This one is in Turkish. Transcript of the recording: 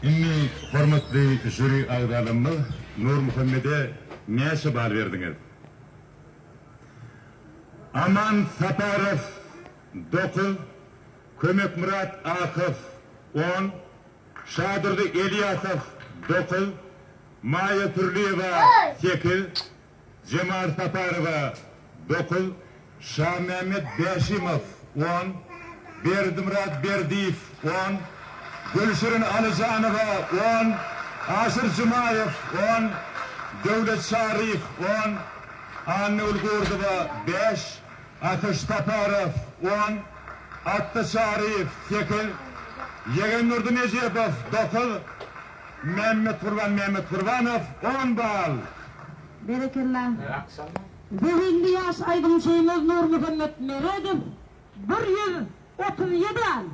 İnni hormatly jüri agdalımı Nur Muhammed'e näçe bal berdiňiz? Aman Saparov 9, Kömek Murat Akif 10, Şadırlı Eliyasov 9, Maya Turliyeva 8, Cemal Saparova 9, Şah Mehmet Beşimov 10, Berdimurat Berdiyev 10, Gülşirin Alicanova 10, Aşır Cumayev 10, Devlet Şarif 10, Anne Ulgurdova 5, Ateş Taparov 10, Attı Şarif 8, Yegen Nurdu Necipov 9, Mehmet Kurbanov 10 bal. Berekellah. Zihilli yaş aydın şeyimiz Nur Muhammed Meredov 137 bal.